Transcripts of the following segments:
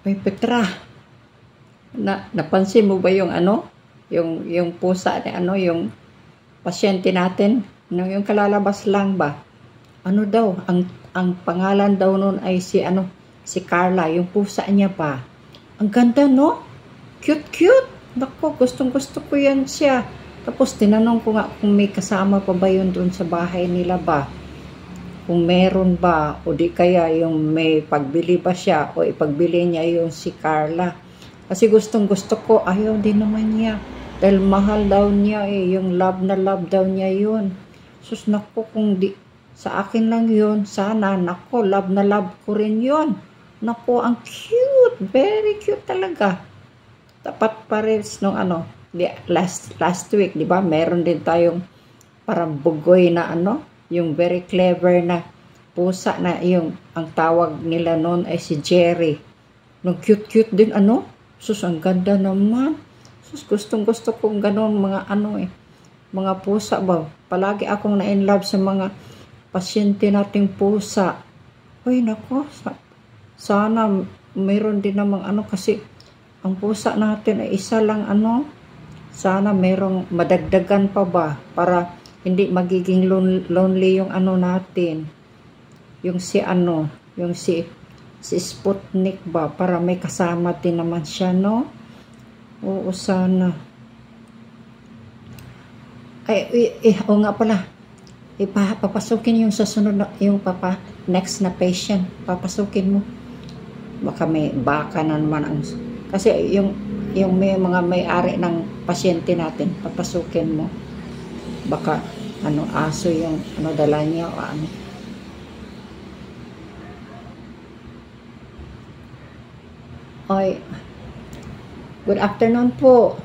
May Petra, napansin mo ba yung ano? Yung pusa ni ano, yung pasyente natin? No, yung kalalabas lang ba? Ano daw, ang pangalan daw nun ay si ano, si Carla, yung pusa niya ba? Ang ganda, no? Cute. Naku, gustong-gusto ko yan siya. Tapos tinanong ko nga kung may kasama pa ba yun doon sa bahay nila ba? Kung meron ba, o di kaya yung may pagbili ba siya, o ipagbili niya yung si Carla. Kasi gustong-gusto ko, ayaw din naman niya. Dahil mahal daw niya yung love na love daw niya yun. Sus, naku, kung di, sa akin lang yun, sana, naku, love na love ko rin yun. Naku, ang cute, very cute talaga. Tapat pares nung ano, last week, di ba? Meron din tayong parang bugoy na ano, yung very clever na pusa na yung ang tawag nila noon ay si Jerry. Nung cute din ano. Sus, ang ganda naman. Sus, gustong-gusto kong ganon mga ano mga pusa ba. Palagi akong na-in-love sa mga pasyente nating pusa. Uy, nako. Sana mayroon din namang ano kasi ang pusa natin ay isa lang ano. Sana mayroong madagdagan pa ba para hindi magiging lonely yung ano natin. Yung si ano, yung si Sputnik ba, para may kasama din naman siya, no? Oo, sana. Oo nga pala. Papasukin yung sasunod na, yung next na patient. Papasukin mo. Baka may baka na naman ang, kasi yung may mga may-ari ng pasyente natin, papasukin mo. Baka ano, aso yung ano dala niya o ano. Oy, good afternoon po.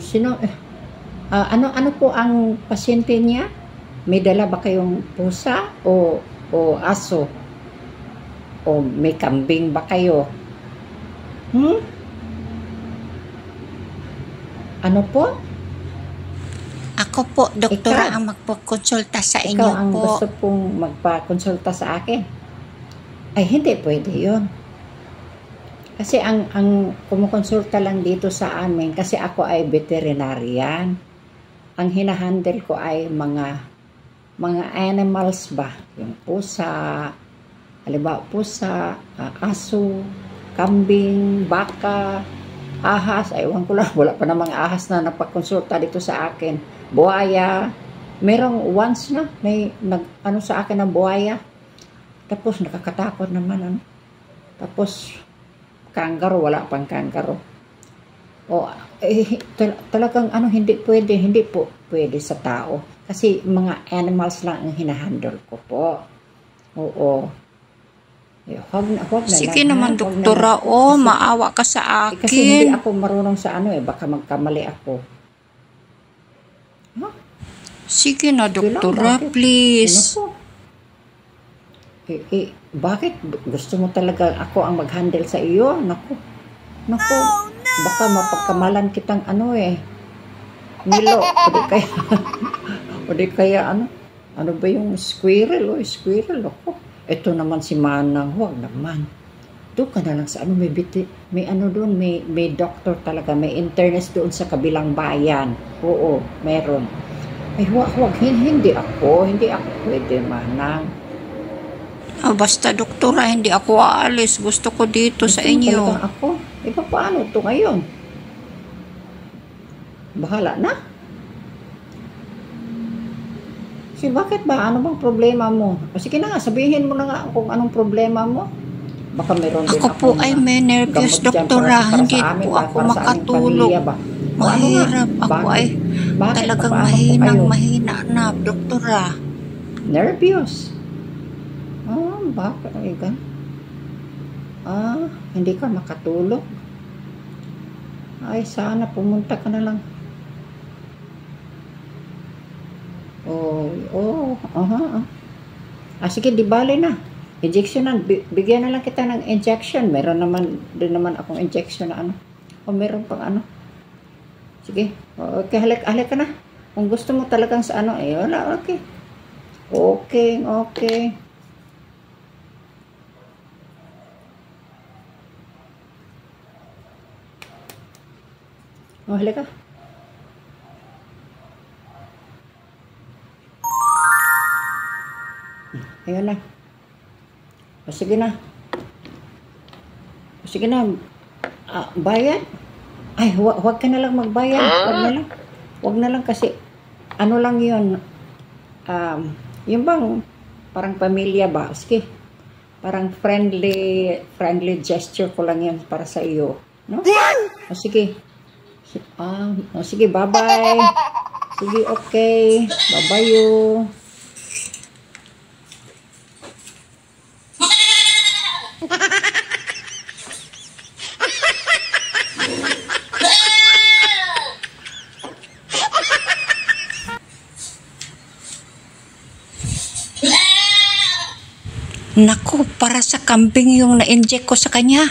Sino ano po ang pasyente niya? May dala ba kayong pusa o aso? O may kambing ba kayo? Ano po? Ako po, doktora, ang magpakonsulta sa inyo po. Ikaw ang gusto pong magpakonsulta sa akin? Ay, hindi pwede yun. Kasi ang kumukonsulta lang dito sa amin, kasi ako ay veterinarian. Ang hinahandle ko ay mga animals ba? Yung pusa, halimbawa pusa, aso, kambing, baka, ahas, ewan ko lang, wala pa namang ahas na napagkonsulta dito sa akin. Buhaya, merong once na, may ano sa akin ng buhaya. Tapos nakakatakot naman, ano. Tapos, kangaroo, wala pang kangaroo. Talagang ano, hindi po pwede sa tao. Kasi mga animals lang ang hinahandle ko po. Oo. Huwag na Sige lang, naman, doktora. Maawa ka sa akin. Kasi hindi ako marunong sa ano baka magkamali ako. Sige na, doktora, please. Bakit? Gusto mo talaga ako ang mag-handle sa iyo? Naku. Oh, no! Baka mapagkamalan kitang ano Milo. O di kaya ano ba yung squirrel? Squirrel ako. Ito naman si Manang, huwag naman. Doon ka na lang sa ano, may ano doon, may doctor talaga, may internist doon sa kabilang bayan. Oo, meron. Ay, huwag, hindi ako pwede, Manang. Basta doktora, hindi ako aalis. Gusto ko dito sa inyo. Talagang ako? Paano ito ngayon? Bahala na. Bakit ba? Ano bang problema mo? Sige na nga, sabihin mo na nga kung anong problema mo. Baka meron din ako po ay may nervous, doktora. Hindi po ako makatulog. Mahirap. Ako ay talagang mahina na, doktora. Nervous? Bakit? Hindi ka makatulog? Ay, sana pumunta ka na lang. Sige, di bale na. Injectionan. Bigyan na lang kita ng injection. Meron din naman akong injection na ano. Meron pang ano. Sige. Okay, halik ka na. Kung gusto mo talagang sa ano, wala, okay. Okay. Oh, halika. Ayun na. O, sige na. O, sige na. Bayad? Ay, huwag ka na lang magbayad. Huwag na lang. Huwag na lang kasi, ano lang yun. Yung bang, parang pamilya ba? Sige. Parang friendly gesture ko lang yan para sa iyo. No? O, sige. Sige, bye-bye. Sige, okay. Bye-bye you. Naku, para sa kambing yung na-inject ko sa kanya.